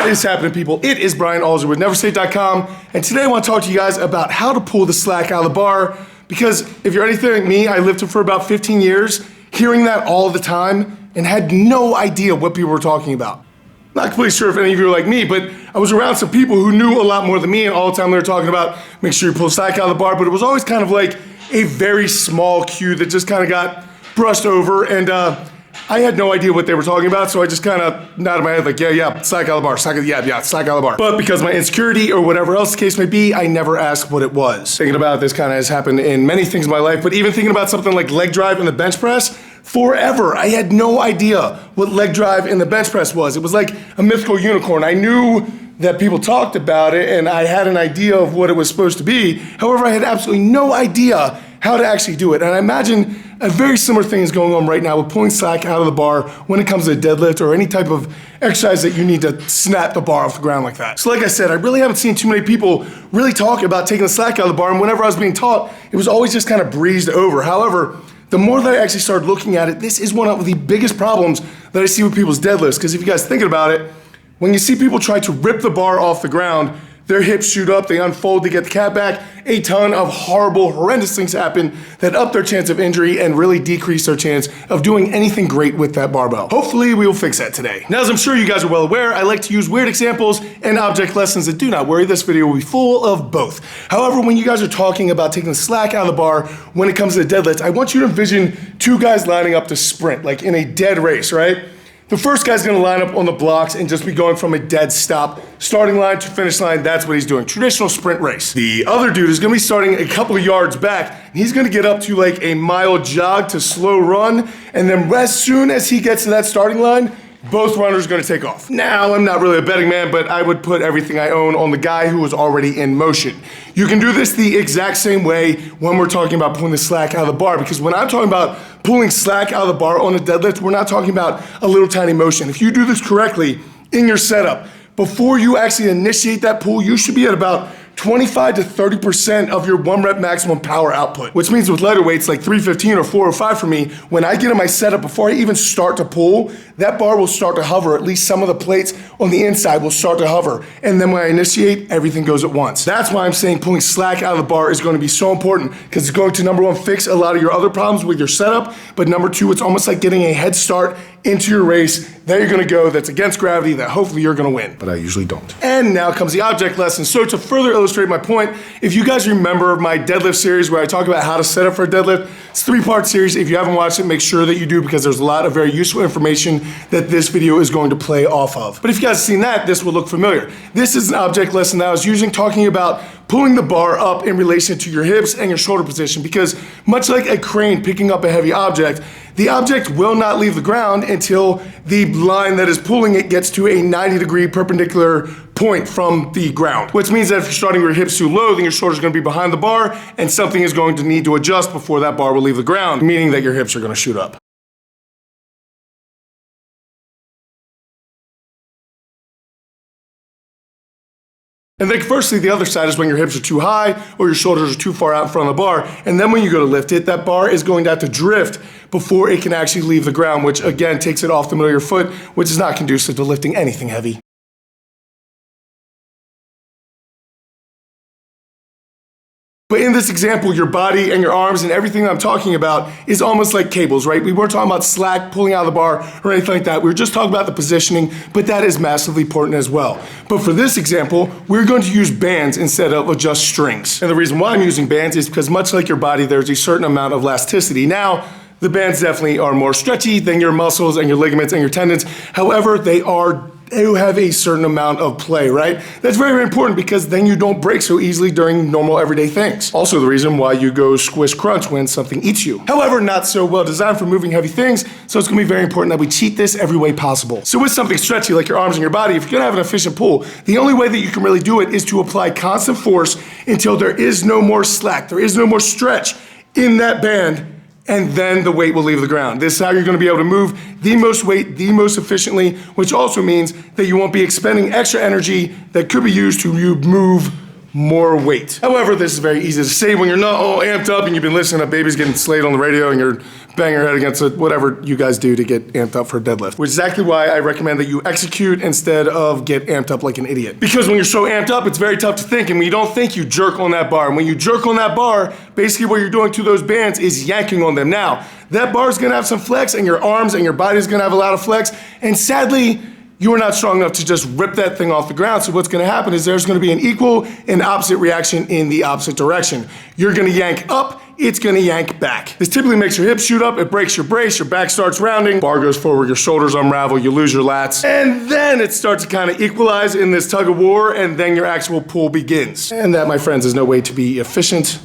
What is happening, people? It is Brian Alsruhe with NEVERsate.com, and today I want to talk to you guys about how to pull the slack out of the bar, because if you're anything like me, I lifted for about 15 years, hearing that all the time, and had no idea what people were talking about. Not completely sure if any of you are like me, but I was around some people who knew a lot more than me, and all the time they were talking about make sure you pull the slack out of the bar, but it was always kind of like a very small cue that just kind of got brushed over, and I had no idea what they were talking about, so I just kind of nodded my head like, yeah, slack out of the bar, slack out of the bar. But because of my insecurity or whatever else the case may be, I never asked what it was. Thinking about this kind of has happened in many things in my life, but even thinking about something like leg drive and the bench press, forever, I had no idea what leg drive and the bench press was. It was like a mythical unicorn. I knew that people talked about it and I had an idea of what it was supposed to be. However, I had absolutely no idea how to actually do it. And I imagine a very similar thing is going on right now with pulling slack out of the bar when it comes to a deadlift or any type of exercise that you need to snap the bar off the ground like that. So like I said, I really haven't seen too many people really talk about taking the slack out of the bar, and whenever I was being taught, it was always just kind of breezed over. However, the more that I actually started looking at it, this is one of the biggest problems that I see with people's deadlifts, because if you guys thinking about it, when you see people try to rip the bar off the ground, their hips shoot up, they unfold, they get the cat back. A ton of horrible, horrendous things happen that up their chance of injury and really decrease their chance of doing anything great with that barbell. Hopefully we will fix that today. Now, as I'm sure you guys are well aware, I like to use weird examples and object lessons, and do not worry, this video will be full of both. However, when you guys are talking about taking the slack out of the bar when it comes to the deadlift, I want you to envision two guys lining up to sprint, like in a dead race, right? The first guy's gonna line up on the blocks and just be going from a dead stop, starting line to finish line. That's what he's doing, traditional sprint race. The other dude is gonna be starting a couple of yards back, and he's gonna get up to like a mile jog to slow run, and then as soon as he gets to that starting line, both runners are gonna take off. Now, I'm not really a betting man, but I would put everything I own on the guy who was already in motion. You can do this the exact same way when we're talking about pulling the slack out of the bar, because when I'm talking about pulling slack out of the bar on a deadlift, we're not talking about a little tiny motion. If you do this correctly in your setup, before you actually initiate that pull, you should be at about 25 to 30% of your 1 rep maximum power output, which means with lighter weights like 315 or 405 for me, when I get in my setup, before I even start to pull, that bar will start to hover. At least some of the plates on the inside will start to hover. And then when I initiate, everything goes at once. That's why I'm saying pulling slack out of the bar is going to be so important, because it's going to, number one, fix a lot of your other problems with your setup, but number two, it's almost like getting a head start into your race that you're gonna go, that's against gravity, that hopefully you're gonna win, but I usually don't. And now comes the object lesson. So to further illustrate my point, if you guys remember my deadlift series where I talk about how to set up for a deadlift, it's a 3-part series. If you haven't watched it, make sure that you do, because there's a lot of very useful information that this video is going to play off of. But if you guys have seen that, this will look familiar. This is an object lesson that I was using, talking about pulling the bar up in relation to your hips and your shoulder position, because much like a crane picking up a heavy object, the object will not leave the ground until the line that is pulling it gets to a 90-degree perpendicular point from the ground. Which means that if you're starting your hips too low, then your shoulders are gonna be behind the bar, and something is going to need to adjust before that bar will leave the ground, meaning that your hips are gonna shoot up. And then firstly, the other side is when your hips are too high or your shoulders are too far out in front of the bar. And then when you go to lift it, that bar is going to have to drift before it can actually leave the ground, which again takes it off the middle of your foot, which is not conducive to lifting anything heavy. But in this example, your body and your arms and everything that I'm talking about is almost like cables, right? We weren't talking about slack, pulling out of the bar, or anything like that. We were just talking about the positioning, but that is massively important as well. But for this example, we're going to use bands instead of just strings. And the reason why I'm using bands is because much like your body, there's a certain amount of elasticity. Now, the bands definitely are more stretchy than your muscles and your ligaments and your tendons. However, they have a certain amount of play, right? That's very, very important, because then you don't break so easily during normal everyday things. Also the reason why you go squish crunch when something eats you. However, not so well designed for moving heavy things, so it's gonna be very important that we cheat this every way possible. So with something stretchy like your arms and your body, if you're gonna have an efficient pull, the only way that you can really do it is to apply constant force until there is no more slack, there is no more stretch in that band, and then the weight will leave the ground. This is how you're gonna be able to move the most weight, the most efficiently, which also means that you won't be expending extra energy that could be used to move more weight. However, this is very easy to say when you're not all amped up and you've been listening to babies getting slayed on the radio and you're banging your head against it, whatever you guys do to get amped up for a deadlift. Which is exactly why I recommend that you execute instead of get amped up like an idiot. Because when you're so amped up, it's very tough to think, and when you don't think, you jerk on that bar. And when you jerk on that bar, basically what you're doing to those bands is yanking on them. Now, that bar is gonna have some flex, and your arms and your body's gonna have a lot of flex, and sadly, you are not strong enough to just rip that thing off the ground. So what's gonna happen is there's gonna be an equal and opposite reaction in the opposite direction. You're gonna yank up, it's gonna yank back. This typically makes your hips shoot up, it breaks your brace, your back starts rounding, bar goes forward, your shoulders unravel, you lose your lats, and then it starts to kind of equalize in this tug of war, and then your actual pull begins. And that, my friends, is no way to be efficient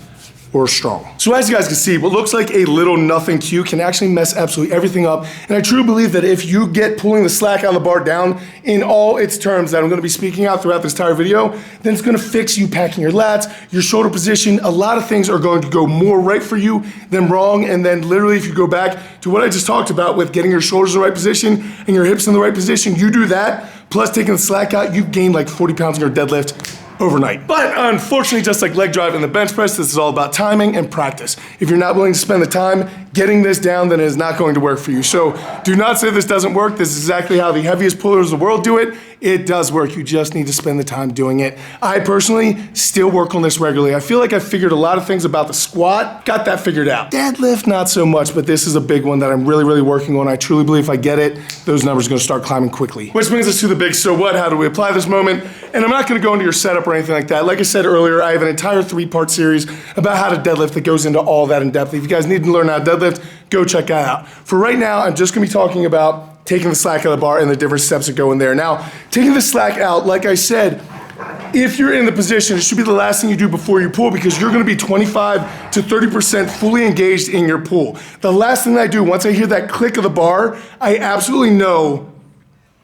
or strong. So as you guys can see, what looks like a little nothing cue can actually mess absolutely everything up. And I truly believe that if you get pulling the slack out of the bar down in all its terms that I'm gonna be speaking out throughout this entire video, then it's gonna fix you packing your lats, your shoulder position. A lot of things are going to go more right for you than wrong. And then literally if you go back to what I just talked about with getting your shoulders in the right position and your hips in the right position, you do that, plus taking the slack out, you've gained like 40 pounds in your deadlift overnight. But unfortunately, just like leg drive and the bench press, this is all about timing and practice. If you're not willing to spend the time getting this down, then it is not going to work for you. So do not say this doesn't work. This is exactly how the heaviest pullers in the world do it. It does work. You just need to spend the time doing it. I personally still work on this regularly. I feel like I figured a lot of things about the squat, got that figured out. Deadlift, not so much, but this is a big one that I'm really, really working on. I truly believe if I get it, those numbers are gonna start climbing quickly. Which brings us to the big so what, how do we apply this moment? And I'm not gonna go into your setup or anything like that. Like I said earlier, I have an entire 3-part series about how to deadlift that goes into all that in depth. If you guys need to learn how to deadlift, go check that out. For right now, I'm just gonna be talking about taking the slack out of the bar and the different steps that go in there. Now, taking the slack out, like I said, if you're in the position, it should be the last thing you do before you pull because you're gonna be 25 to 30% fully engaged in your pull. The last thing that I do, once I hear that click of the bar, I absolutely know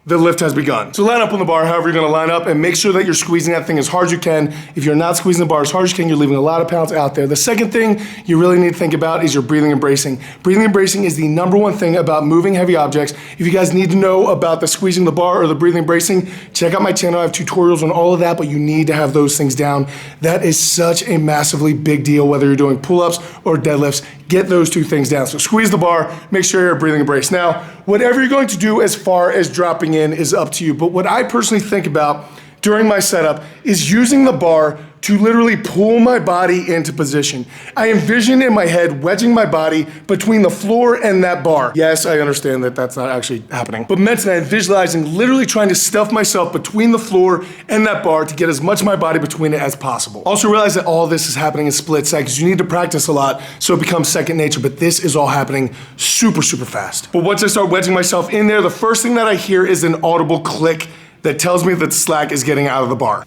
the lift has begun. So line up on the bar however you're gonna line up and make sure that you're squeezing that thing as hard as you can. If you're not squeezing the bar as hard as you can, you're leaving a lot of pounds out there. The second thing you really need to think about is your breathing and bracing. Breathing and bracing is the #1 thing about moving heavy objects. If you guys need to know about the squeezing the bar or the breathing and bracing, check out my channel. I have tutorials on all of that, but you need to have those things down. That is such a massively big deal, whether you're doing pull-ups or deadlifts. Get those 2 things down. So squeeze the bar, make sure you're breathing and brace. Now, whatever you're going to do as far as dropping in is up to you. But what I personally think about during my setup is using the bar to literally pull my body into position. I envision in my head wedging my body between the floor and that bar. Yes, I understand that that's not actually happening. But mentally, I'm visualizing literally trying to stuff myself between the floor and that bar to get as much of my body between it as possible. Also realize that all this is happening in split seconds. You need to practice a lot so it becomes second nature, but this is all happening super, super fast. But once I start wedging myself in there, the first thing that I hear is an audible click that tells me that slack is getting out of the bar.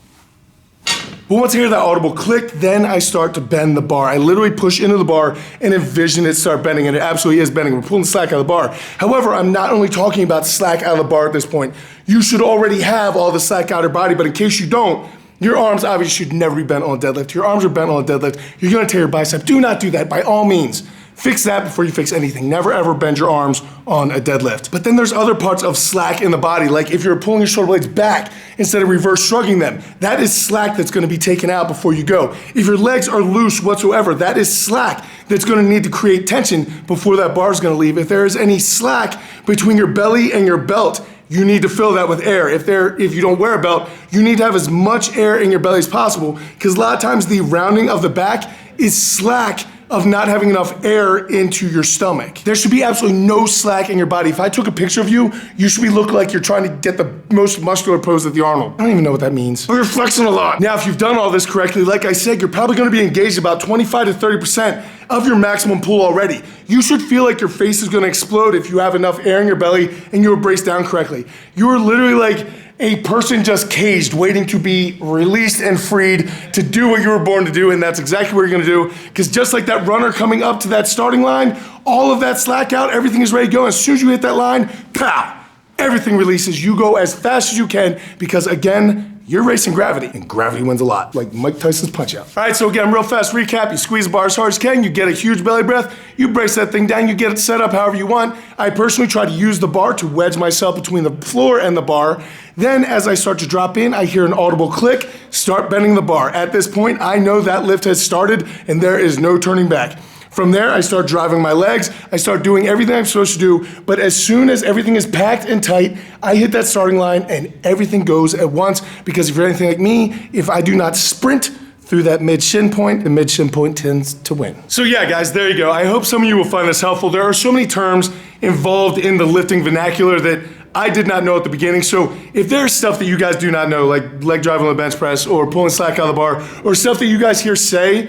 But once I hear that audible click, then I start to bend the bar. I literally push into the bar and envision it start bending, and it absolutely is bending. We're pulling slack out of the bar. However, I'm not only talking about slack out of the bar at this point. You should already have all the slack out of your body, but in case you don't, your arms obviously should never be bent on a deadlift. Your arms are bent on a deadlift. You're gonna tear your bicep. Do not do that by all means. Fix that before you fix anything. Never ever bend your arms on a deadlift. But then there's other parts of slack in the body, like if you're pulling your shoulder blades back instead of reverse shrugging them, that is slack that's gonna be taken out before you go. If your legs are loose whatsoever, that is slack that's gonna need to create tension before that bar is gonna leave. If there is any slack between your belly and your belt, you need to fill that with air. If you don't wear a belt, you need to have as much air in your belly as possible, because a lot of times the rounding of the back is slack of not having enough air into your stomach. There should be absolutely no slack in your body. If I took a picture of you, you should be looking like you're trying to get the most muscular pose at the Arnold. I don't even know what that means. But you're flexing a lot. Now, if you've done all this correctly, like I said, you're probably gonna be engaged about 25 to 30% of your maximum pull already. You should feel like your face is gonna explode if you have enough air in your belly and you are braced down correctly. You are literally like a person just caged, waiting to be released and freed to do what you were born to do, and that's exactly what you're gonna do, because just like that runner coming up to that starting line, all of that slack out, everything is ready to go. As soon as you hit that line, pow, everything releases. You go as fast as you can, because again, you're racing gravity, and gravity wins a lot, like Mike Tyson's punch out. All right, so again, real fast recap. You squeeze the bar as hard as you can, you get a huge belly breath, you brace that thing down, you get it set up however you want. I personally try to use the bar to wedge myself between the floor and the bar. Then as I start to drop in, I hear an audible click, start bending the bar. At this point, I know that lift has started and there is no turning back. From there, I start driving my legs, I start doing everything I'm supposed to do, but as soon as everything is packed and tight, I hit that starting line and everything goes at once, because if you're anything like me, if I do not sprint through that mid-shin point, the mid-shin point tends to win. So yeah, guys, there you go. I hope some of you will find this helpful. There are so many terms involved in the lifting vernacular that I did not know at the beginning. So if there's stuff that you guys do not know, like leg drive on the bench press or pulling slack out of the bar, or stuff that you guys hear say,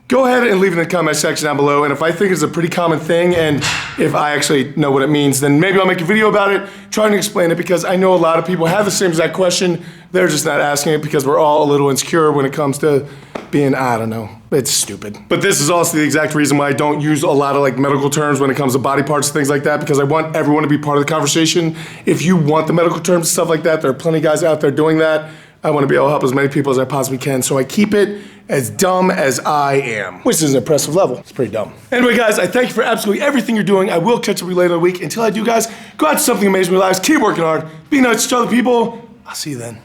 go ahead and leave it in the comment section down below. And if I think it's a pretty common thing, and if I actually know what it means, then maybe I'll make a video about it, trying to explain it, because I know a lot of people have the same exact question. They're just not asking it because we're all a little insecure when it comes to being, I don't know, it's stupid. But this is also the exact reason why I don't use a lot of like medical terms when it comes to body parts, things like that, because I want everyone to be part of the conversation. If you want the medical terms and stuff like that, there are plenty of guys out there doing that. I want to be able to help as many people as I possibly can, so I keep it as dumb as I am, which is an impressive level. It's pretty dumb. Anyway, guys, I thank you for absolutely everything you're doing. I will catch up with you later in the week. Until I do, guys, go out to something amazing in your lives. Keep working hard. Be nice to other people. I'll see you then.